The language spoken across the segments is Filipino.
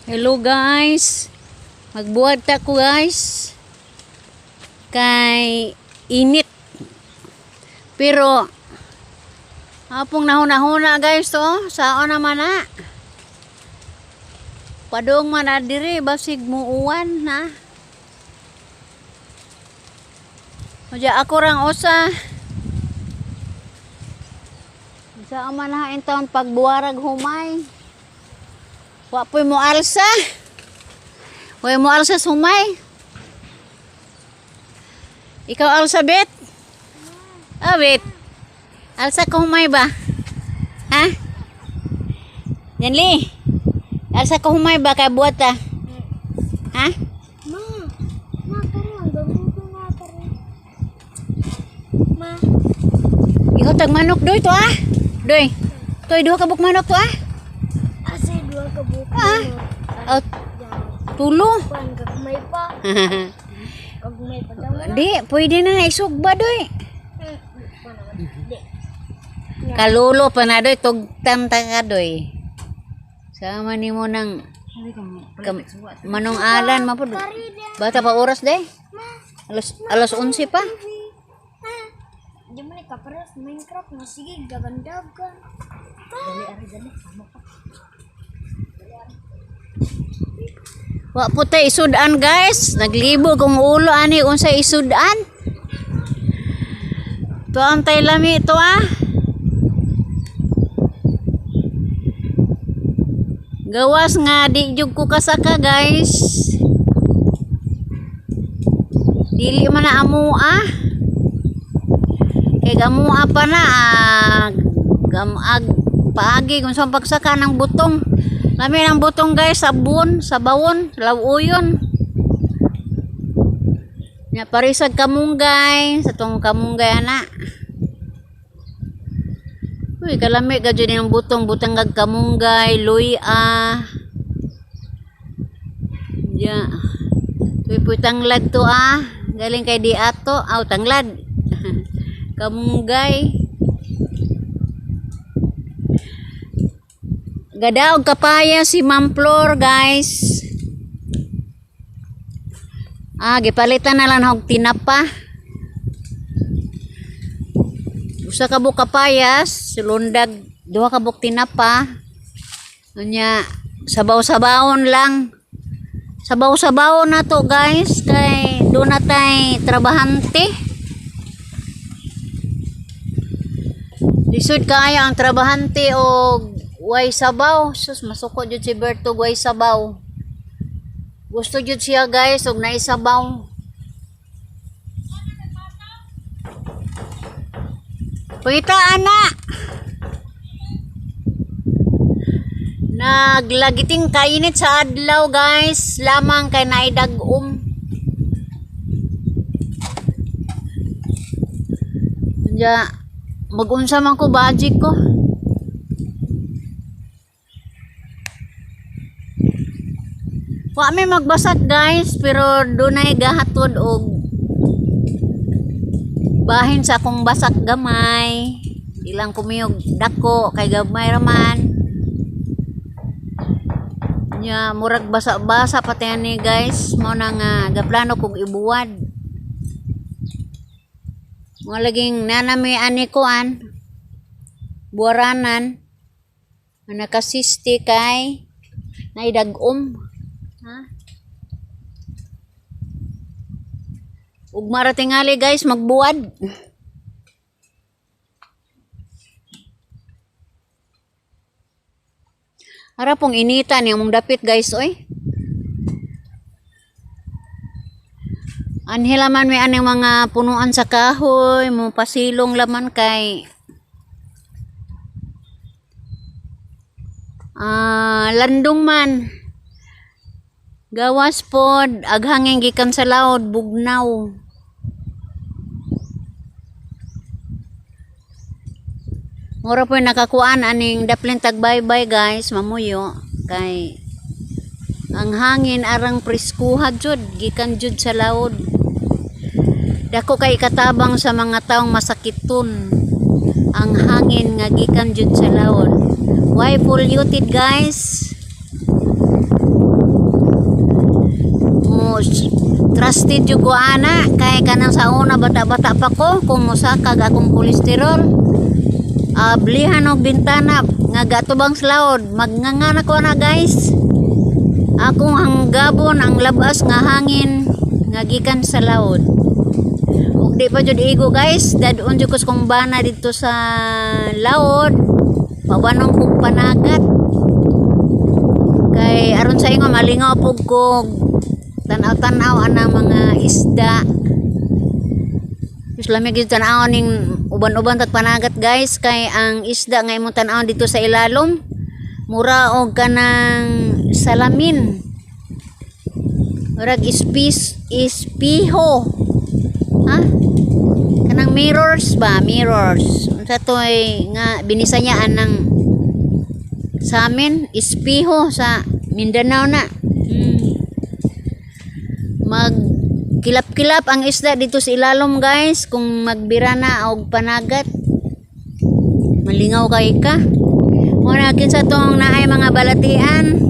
Hello guys. Magbuhat ta ko guys. Kay init. Pero hapong nahuna-huna guys to. Saan naman na? Padong man na diri basig muuwan na. Oja ako rang usa. Sa man na taon pagbuwarag humay. Wa po'y mo alsa. Wa mo alsa sumay. Ikaw alsa bet? Ah, bet. Alsa ko humay ba? Ha? Yanli. Alsa ko humay ba kay buhat ta? Ha? Ma, karon gabuto nga karon. Ma, Ihotag manok doy to ah. Doy. Toy duha ka buk manok to ah. asa duha ka buko. Oh, tulo. Pan gagmay pa. Gagmay pa daw. Di, pwede na isugba doy. Di. Kalulo pa na doy, tugtam ta ka doy. Sama ni mo ng manong alan mapod. Bata pa oras day. Alas 11 pa. Di man ka pares Minecraft nga sige gagandag ka. Dali sama pa. Wa po tay isudan guys. Naglibo kung ulo ani unsa isudan. To ang tay lami to ah. Gawas nga di jud ko kasaka guys. Dili man na amo ah. Kay gamua pa na gamag paagi kung saan pagsaka ng butong. Lami ng butong guys, sabon, sabawon, lawuyon. Nya parisag kamunggay, sa tong kamunggay ana. Uy, kalami ka dyan ng butong, butang gag kamunggay, luya. Ya. Puy tanglad to ah. Galing kay di ato, aw tanglad. Kamunggay. Gadaog kapaya si Ma'am Flor guys. Gipalitan na lang og tinapa. Usa ka buk kapayas, sulundag duha ka buk tinapa. Unya sabaw-sabawon lang. Sabaw-sabawon na to guys kay do na tay trabahante. Lisod kaya ang trabahante og way sabaw. Sus, masuko jud si Berto way sabaw. Gusto jud siya guys og naisabaw. Pangita ana. Naglagiting kainit sa adlaw guys. Lamang kay naidagom. Ja, mag-unsa man ko budget ko. Wa may magbasag guys, pero dunay gahatod og bahin sa akong basak gamay. Ilang kumiyog dako kay gamay raman. Nya murag basa-basa pati ani guys, mao na nga gaplano kog ibuwad. Mga laging nanami ani kuan buwaranan nakasisti kay naidagom. Ha? Ug maratingali guys magbuwad. Ara pong initan yung mong dapit guys oy. Anhi laman may aneng mga punuan sa kahoy, mo pasilong laman kay landong man. Gawas pod aghanging gikan sa laod bugnaw. Mura po nakakuan aning daplin tagbaybay guys, mamuyo kay ang hangin arang preskuha jud gikan jud sa laod. Dako kay katabang sa mga taong masakiton ang hangin nga gikan jud sa laod. Why polluted guys? trusted jud ko ana kay kanang sa una bata-bata pa ko kumusakag akong kolesterol. Blihan og bintana nga gatubang sa laod, magnganga na ko na guys. Akong hanggabon ang labas nga hangin nga gikan sa laod. Ug di pa jud igo guys, dadon jud ko sa kong bana dito sa laod. Pabanong kog panagat. Kay aron sa ingon malingaw pug kog tanaw-tanaw anang mga isda. Mas lamig yung tanaw ning uban-uban tat panagat guys, kay ang isda nga imong tanaw dito sa ilalom mura og kanang salamin. Murag ispiho. Ha? Kanang mirrors ba? Mirrors. Unsa toy nga binisayaan ng sa amin, ispiho sa Mindanao na. Mag kilap-kilap ang isda dito sa ilalom guys kung magbira na og panagat. Malingaw kay ka. Muna kinsa tong naay mga balatian.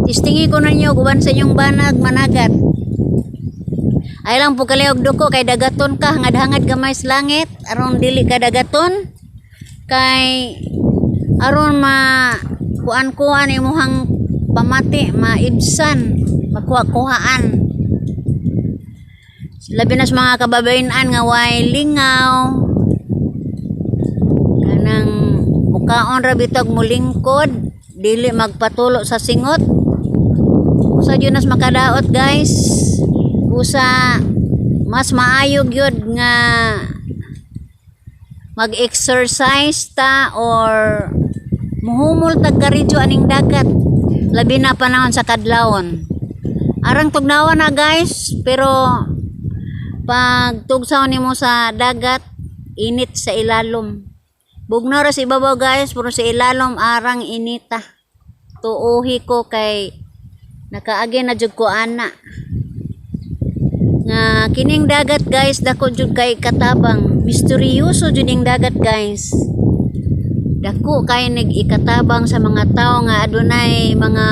Tistingi ko ninyo uban sa inyong banag managat. Ay lang po kaliog duko kay dagaton ka hangad-hangad gamay sa langit aron dili ka dagaton kay aron ma kuan-kuan imuhang pamati maibsan makuha-kuhaan. Labi na sa mga kababayan-an nga way lingaw kanang mukaon ra bitog mulingkod dili magpatulo sa singot. Usa jud nas makadaot guys, usa mas maayog yun nga mag-exercise ta or muhumol tagkaridyo aning dagat labi na panahon sa kadlawon. Arang tugnawa na guys, pero pag tugsaw nimo sa dagat init sa ilalom. Bugnaw ra sa ibabaw guys, pero sa ilalom arang inita. Tuuhi ko kay nakaagi na jud ko ana. Nga kining dagat guys dako jud kay katabang. Misteryoso jud ning dagat guys. Dako kay nag-ikatabang sa mga tao nga adunay mga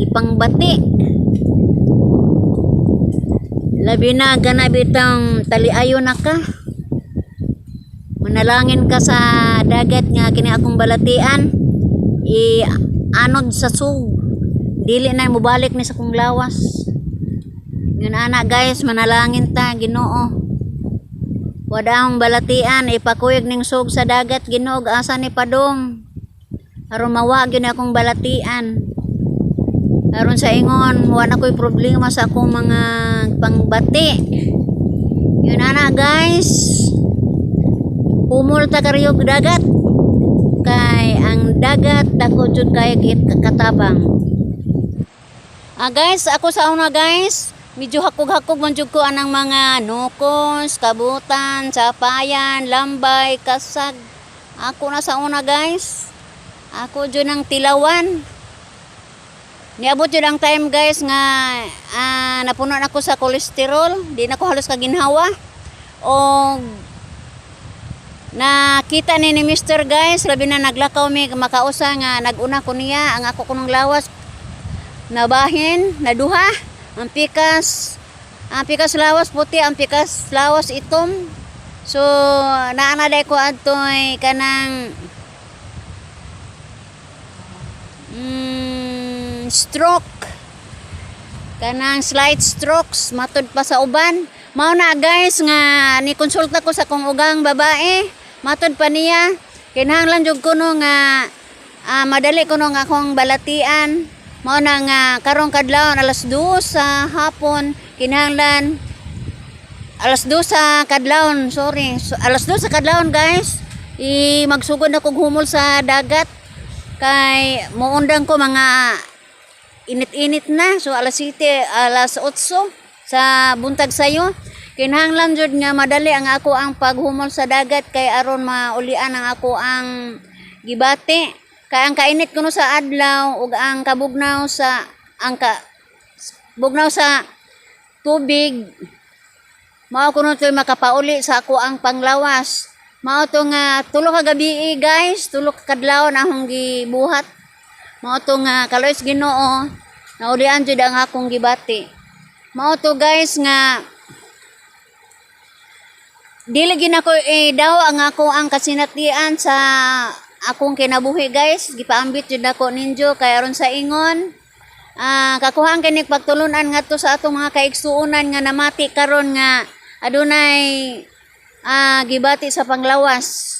ipangbati. Labi na gana bitang taliayo na ka. Manalangin ka sa dagat nga kini akong balatian. Anod sa sug. Dili na mubalik ni sa kong lawas. Yun ana guys, manalangin ta Ginoo. Wada akong balatian ipakuyog ning sug sa dagat Ginoo asa ni padong. Aron mawag yun akong balatian. Aron sa ingon wala ko'y problema sa akong mga pangbati. Yun ana guys. Humol ta kariyog dagat. Kay ang dagat dako jud kay katabang. Guys, ako sa una guys, medyo hakog-hakog man jud ko anang mga nukos, kabutan, sapayan, lambay, kasag. Ako na sa una guys. Ako jud ang tilawan. Niabot jud ang time guys nga napuno na ako sa kolesterol, di na ko halos kaginhawa. O nakita ni Mr. guys, labi na naglakaw mi makausa nga naguna ko niya ang ako kunong lawas nabahin, naduha. Ang pikas lawas puti, ang pikas lawas itom. So naanaday ko adtoy kanang stroke, kanang slight strokes matod pa sa uban. Mao na guys nga ni konsulta ko sa kong ugang babae, matod pa niya kinahanglan jud kuno nga madali kuno nga akong balatian. Mao na nga karong kadlawon alas 2 sa hapon, kinahanglan alas 2 sa kadlawon, alas 2 sa kadlawon guys, magsugod na kog humol sa dagat kay muundang ko mga init-init na. So alas 7, alas 8 sa buntag sayo, kinahanglan jud nga madali ang ako ang paghumol sa dagat kay aron maulian ang ako ang gibati. Kay ang kainit kuno sa adlaw ug ang kabugnaw sa bugnaw sa tubig mao kuno toy makapauli sa ako ang panglawas. Mao to nga tulo ka gabi guys, tulo ka kadlawon akong gibuhat. Mao to nga kaloys Ginoo Naulian jud ang akong gibati. Mao to guys nga dili gid ako daw ang ako ang kasinatian sa akong kinabuhi guys. Gipaambit jud ako ninyo kay aron sa ingon. Kakuhaan kini pagtulunan ngadto sa atong mga kaigsuonan nga namati karon nga adunay gibati sa panglawas.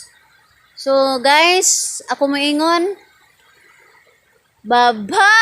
So guys, ako moingon, bye-bye.